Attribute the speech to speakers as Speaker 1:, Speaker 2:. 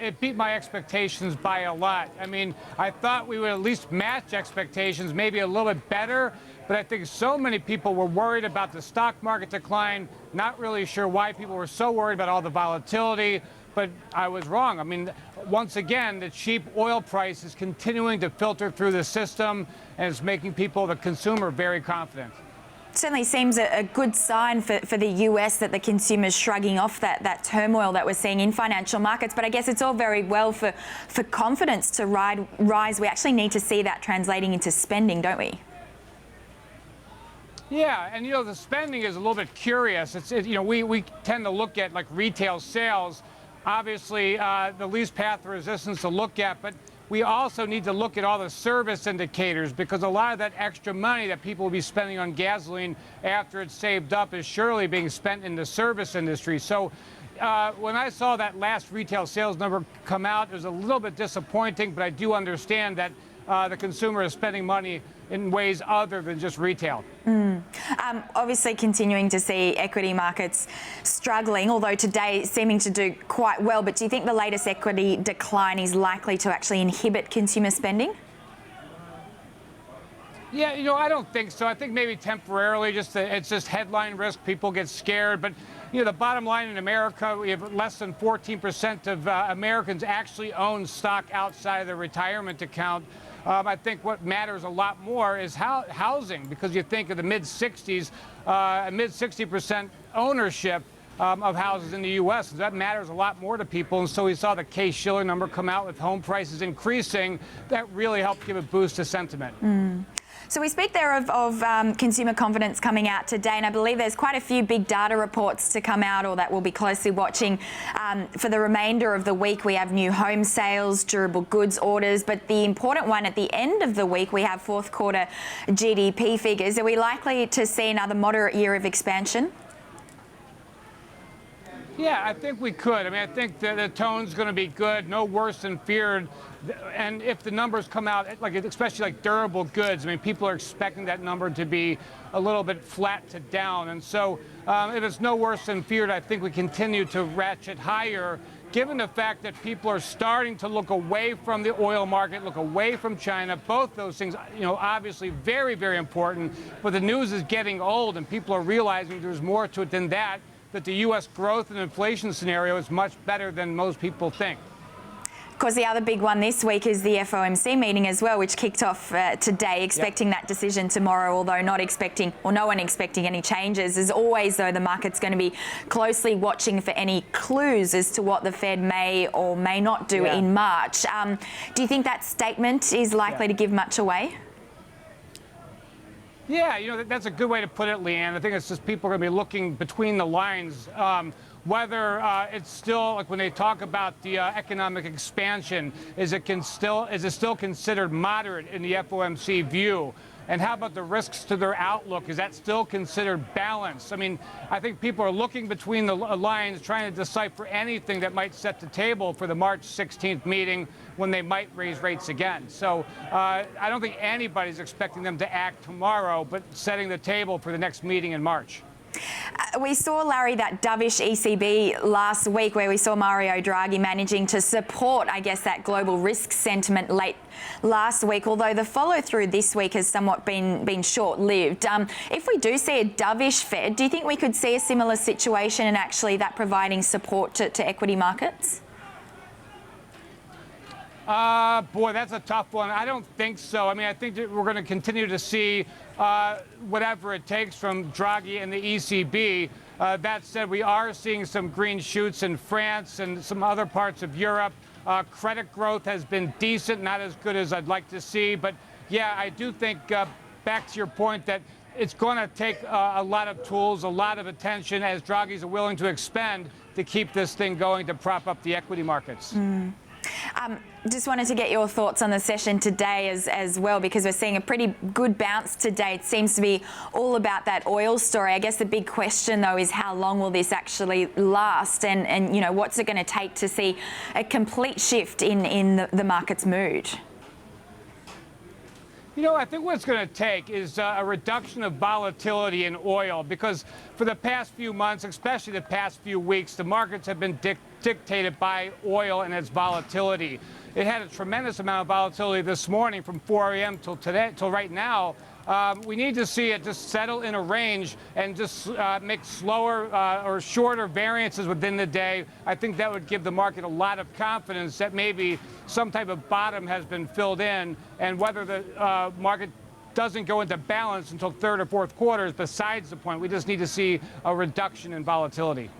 Speaker 1: it beat my expectations by a lot. I mean, I thought we would at least match expectations, maybe a little bit better. But I think so many people were worried about the stock market decline, not really sure why people were so worried about all the volatility. But I was wrong. I mean, once again, the cheap oil price is continuing to filter through the system, and it's making people, the consumer, very confident.
Speaker 2: Certainly seems a good sign for the US that the consumer's shrugging off that turmoil that we're seeing in financial markets. But I guess it's all very well for confidence to rise. We actually need to see that translating into spending, don't we?
Speaker 1: Yeah, and the spending is a little bit curious. We tend to look at like retail sales, obviously the least path of resistance to look at, but we also need to look at all the service indicators, because a lot of that extra money that people will be spending on gasoline after it's saved up is surely being spent in the service industry. So when I saw that last retail sales number come out, it was a little bit disappointing, but I do understand that the consumer is spending money in ways other than just retail.
Speaker 2: Obviously continuing to see equity markets struggling, although today seeming to do quite well. But do you think the latest equity decline is likely to actually inhibit consumer spending?
Speaker 1: Yeah, I don't think so. I think maybe temporarily, it's just headline risk. People get scared. But, the bottom line in America, we have less than 14% of Americans actually own stock outside of their retirement account. I think what matters a lot more is housing, because you think of the mid-60s, mid 60% ownership of houses in the U.S. That matters a lot more to people. And so we saw the Case-Shiller number come out with home prices increasing. That really helped give a boost to sentiment.
Speaker 2: So we speak there of consumer confidence coming out today, and I believe there's quite a few big data reports to come out, or that we'll be closely watching for the remainder of the week. We have new home sales, durable goods orders, but the important one at the end of the week, we have fourth quarter GDP figures. Are we likely to see another moderate year of expansion?
Speaker 1: Yeah, I think we could. I mean, I think the tone's going to be good, no worse than feared. And if the numbers come out, especially like durable goods, I mean, people are expecting that number to be a little bit flat to down. And so if it's no worse than feared, I think we continue to ratchet higher, given the fact that people are starting to look away from the oil market, look away from China. Both those things, obviously very, very important. But the news is getting old, and people are realizing there's more to it than that the U.S. growth and inflation scenario is much better than most people think.
Speaker 2: Of course, the other big one this week is the FOMC meeting as well, which kicked off today, expecting that decision tomorrow, although not expecting, or no one expecting any changes. As always, though, the market's going to be closely watching for any clues as to what the Fed may or may not do in March. Do you think that statement is likely to give much away?
Speaker 1: Yeah, that's a good way to put it, Leanne. I think it's just people are going to be looking between the lines. Whether it's still, like when they talk about the economic expansion, is it still considered moderate in the FOMC view? And how about the risks to their outlook? Is that still considered balanced? I mean, I think people are looking between the lines, trying to decipher anything that might set the table for the March 16th meeting, when they might raise rates again. So I don't think anybody's expecting them to act tomorrow, but setting the table for the next meeting in March.
Speaker 2: We saw, Larry, that dovish ECB last week, where we saw Mario Draghi managing to support, I guess, that global risk sentiment late last week, although the follow-through this week has somewhat been short-lived. If we do see a dovish Fed, do you think we could see a similar situation and actually that providing support to equity markets?
Speaker 1: Boy, that's a tough one. I don't think so. I mean, I think that we're going to continue to see whatever it takes from Draghi and the ECB. That said, we are seeing some green shoots in France and some other parts of Europe. Credit growth has been decent, not as good as I'd like to see. But, yeah, I do think, back to your point, that it's going to take a lot of tools, a lot of attention, as Draghi's willing to expend to keep this thing going, to prop up the equity markets.
Speaker 2: Just wanted to get your thoughts on the session today as well, because we're seeing a pretty good bounce today. It seems to be all about that oil story. I guess the big question, though, is how long will this actually last, and what's it going to take to see a complete shift in the market's mood?
Speaker 1: I think what it's going to take is a reduction of volatility in oil, because for the past few months, especially the past few weeks, the markets have been dictated by oil and its volatility. It had a tremendous amount of volatility this morning from 4 a.m. till today, till right now. We need to see it just settle in a range and just make slower or shorter variances within the day. I think that would give the market a lot of confidence that maybe some type of bottom has been filled in, and whether the market doesn't go into balance until third or fourth quarter is besides the point. We just need to see a reduction in volatility.